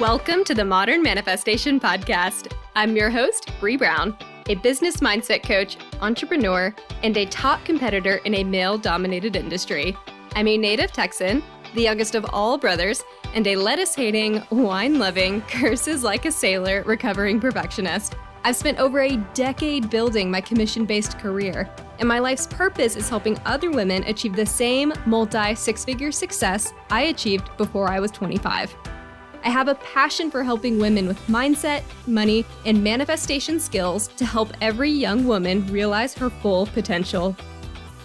Welcome to the Modern Manifestation Podcast. I'm your host, Bree Brown, a business mindset coach, entrepreneur, and a top competitor in a male-dominated industry. I'm a native Texan, the youngest of all brothers, and a lettuce-hating, wine-loving, curses-like-a-sailor recovering perfectionist. I've spent over a decade building my commission-based career, and my life's purpose is helping other women achieve the same multi-six-figure success I achieved before I was 25. I have a passion for helping women with mindset, money, and manifestation skills to help every young woman realize her full potential.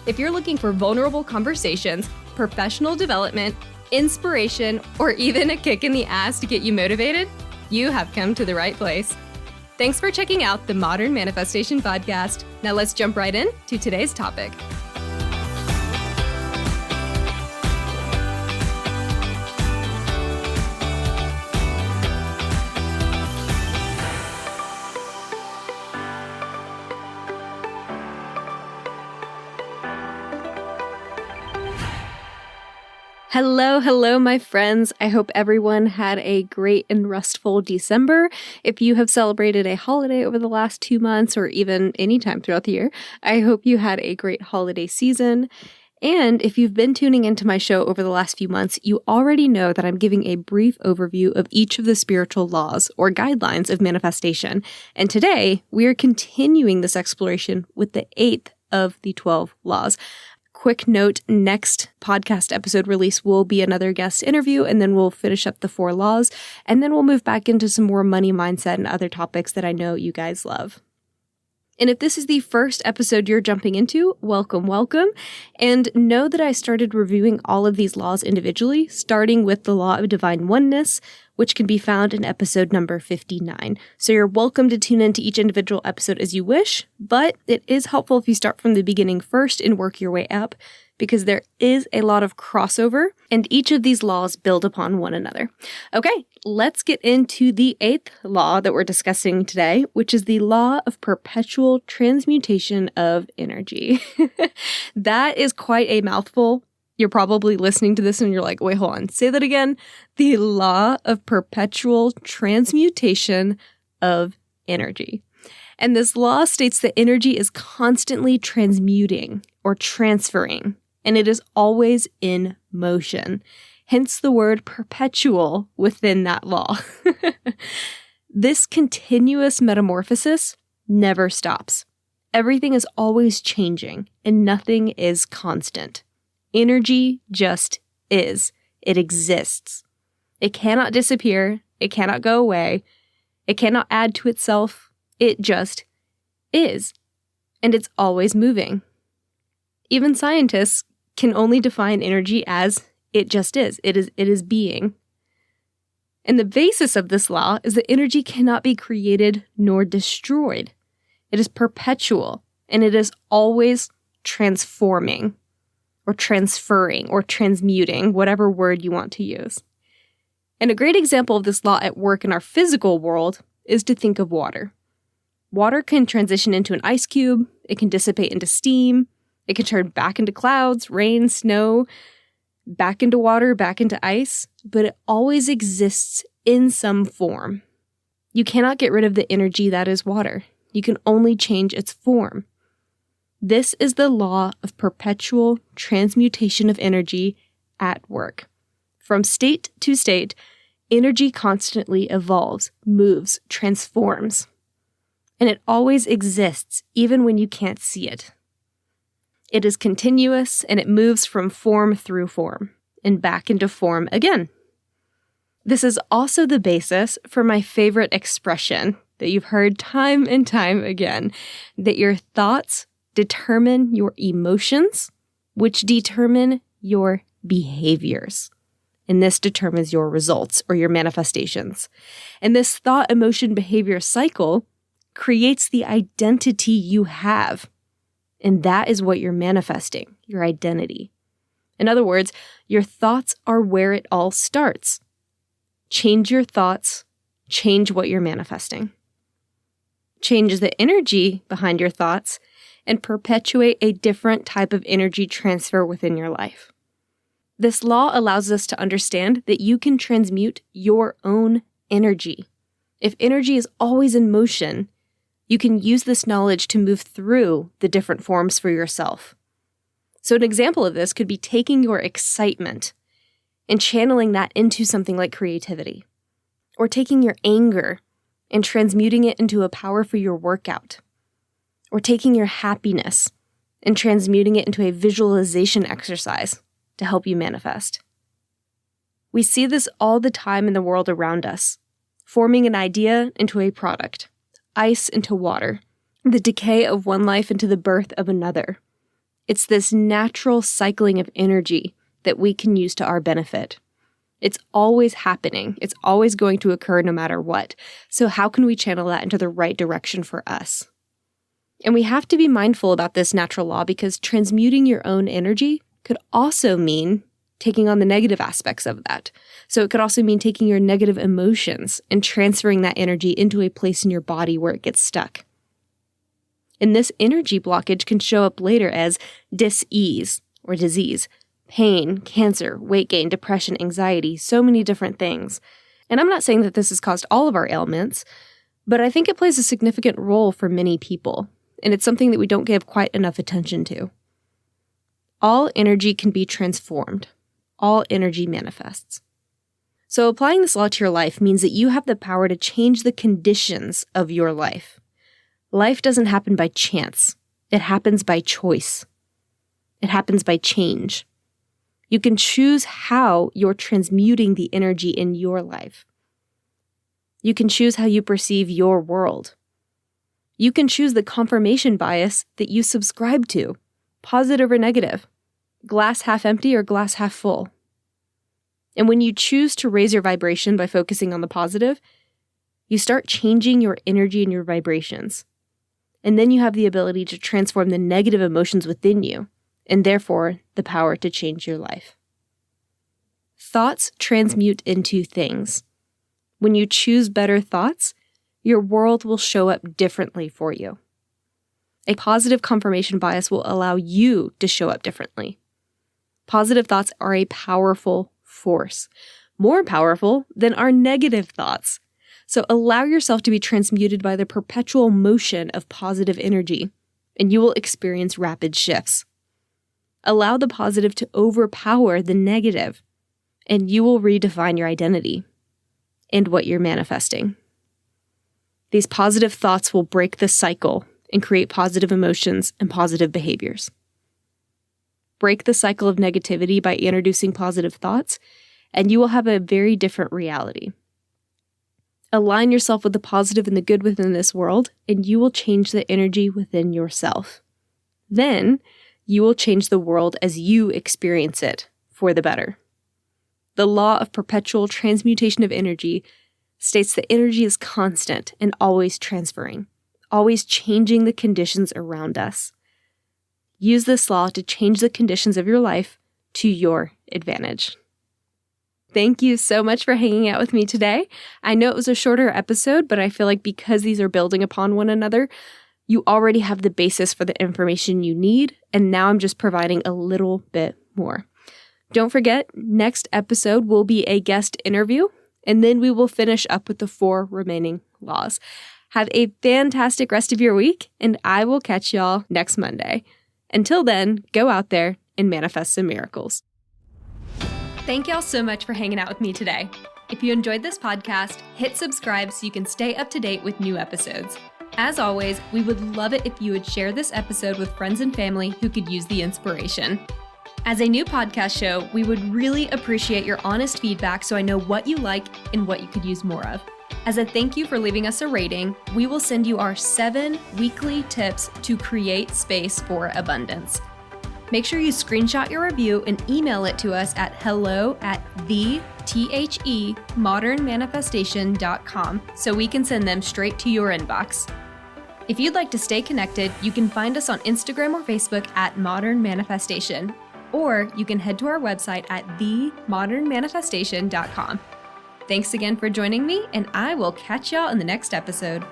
If you're looking for vulnerable conversations, professional development, inspiration, or even a kick in the ass to get you motivated, you have come to the right place. Thanks for checking out the Modern Manifestation Podcast. Now let's jump right in to today's topic. Hello, my friends. I hope everyone had a great and restful December. If you have celebrated a holiday over the last 2 months or even any time throughout the year, I hope you had a great holiday season. And if you've been tuning into my show over the last few months, you already know that I'm giving a brief overview of each of the spiritual laws or guidelines of manifestation. And today, we are continuing this exploration with the 8th of the 12 laws. Quick note, next podcast episode release will be another guest interview, and then we'll finish up the 4 laws, and then we'll move back into some more money mindset and other topics that I know you guys love. And if this is the first episode you're jumping into, welcome. And know that I started reviewing all of these laws individually, starting with the law of divine oneness, which can be found in episode number 59. So you're welcome to tune into each individual episode as you wish, but it is helpful if you start from the beginning first and work your way up, because there is a lot of crossover, and each of these laws build upon one another. Okay, let's get into the 8th law that we're discussing today, which is the law of perpetual transmutation of energy. That is quite a mouthful. You're probably listening to this and you're like, wait, hold on, say that again. The law of perpetual transmutation of energy. And this law states that energy is constantly transmuting or transferring, and it is always in motion. Hence the word perpetual within that law. This continuous metamorphosis never stops. Everything is always changing, and nothing is constant. Energy just is. It exists. It cannot disappear. It cannot go away. It cannot add to itself. It just is. And it's always moving. Even scientists can only define energy as it just is. It is being. And the basis of this law is that energy cannot be created nor destroyed. It is perpetual, and it is always transforming, or transferring, or transmuting, whatever word you want to use. And a great example of this law at work in our physical world is to think of water. Water can transition into an ice cube, it can dissipate into steam, it can turn back into clouds, rain, snow, back into water, back into ice, but it always exists in some form. You cannot get rid of the energy that is water. You can only change its form. This is the law of perpetual transmutation of energy at work. From state to state, energy constantly evolves, moves, transforms. And it always exists, even when you can't see it. It is continuous, and it moves from form through form, and back into form again. This is also the basis for my favorite expression that you've heard time and time again, that your thoughts determine your emotions, which determine your behaviors. And this determines your results or your manifestations. And this thought, emotion, behavior cycle creates the identity you have. And that is what you're manifesting, your identity. In other words, your thoughts are where it all starts. Change your thoughts, change what you're manifesting. Change the energy behind your thoughts, and perpetuate a different type of energy transfer within your life. This law allows us to understand that you can transmute your own energy. If energy is always in motion, you can use this knowledge to move through the different forms for yourself. So an example of this could be taking your excitement and channeling that into something like creativity, or taking your anger and transmuting it into a power for your workout, or taking your happiness and transmuting it into a visualization exercise to help you manifest. We see this all the time in the world around us, forming an idea into a product, ice into water, the decay of one life into the birth of another. It's this natural cycling of energy that we can use to our benefit. It's always happening. It's always going to occur no matter what. So how can we channel that into the right direction for us? And we have to be mindful about this natural law because transmuting your own energy could also mean taking on the negative aspects of that. So it could also mean taking your negative emotions and transferring that energy into a place in your body where it gets stuck. And this energy blockage can show up later as dis-ease or disease, pain, cancer, weight gain, depression, anxiety, so many different things. And I'm not saying that this has caused all of our ailments, but I think it plays a significant role for many people, and it's something that we don't give quite enough attention to. All energy can be transformed. All energy manifests. So applying this law to your life means that you have the power to change the conditions of your life. Life doesn't happen by chance. It happens by choice. It happens by change. You can choose how you're transmuting the energy in your life. You can choose how you perceive your world. You can choose the confirmation bias that you subscribe to, positive or negative, glass half empty or glass half full. And when you choose to raise your vibration by focusing on the positive, you start changing your energy and your vibrations. And then you have the ability to transform the negative emotions within you, and therefore the power to change your life. Thoughts transmute into things. When you choose better thoughts, your world will show up differently for you. A positive confirmation bias will allow you to show up differently. Positive thoughts are a powerful force, more powerful than our negative thoughts. So allow yourself to be transmuted by the perpetual motion of positive energy, and you will experience rapid shifts. Allow the positive to overpower the negative, and you will redefine your identity and what you're manifesting. These positive thoughts will break the cycle and create positive emotions and positive behaviors. Break the cycle of negativity by introducing positive thoughts, and you will have a very different reality. Align yourself with the positive and the good within this world, and you will change the energy within yourself. Then, you will change the world as you experience it for the better. The law of perpetual transmutation of energy states that energy is constant and always transferring, always changing the conditions around us. Use this law to change the conditions of your life to your advantage. Thank you so much for hanging out with me today. I know it was a shorter episode, but I feel like because these are building upon one another, you already have the basis for the information you need, and now I'm just providing a little bit more. Don't forget, next episode will be a guest interview, and then we will finish up with the 4 remaining laws. Have a fantastic rest of your week, and I will catch y'all next Monday. Until then, go out there and manifest some miracles. Thank y'all so much for hanging out with me today. If you enjoyed this podcast, hit subscribe so you can stay up to date with new episodes. As always, we would love it if you would share this episode with friends and family who could use the inspiration. As a new podcast show, we would really appreciate your honest feedback so I know what you like and what you could use more of. As a thank you for leaving us a rating, we will send you our 7 weekly tips to create space for abundance. Make sure you screenshot your review and email it to us at hello@themodernmanifestation.com so we can send them straight to your inbox. If you'd like to stay connected, you can find us on Instagram or Facebook at Modern Manifestation, or you can head to our website at themodernmanifestation.com. Thanks again for joining me, and I will catch y'all in the next episode.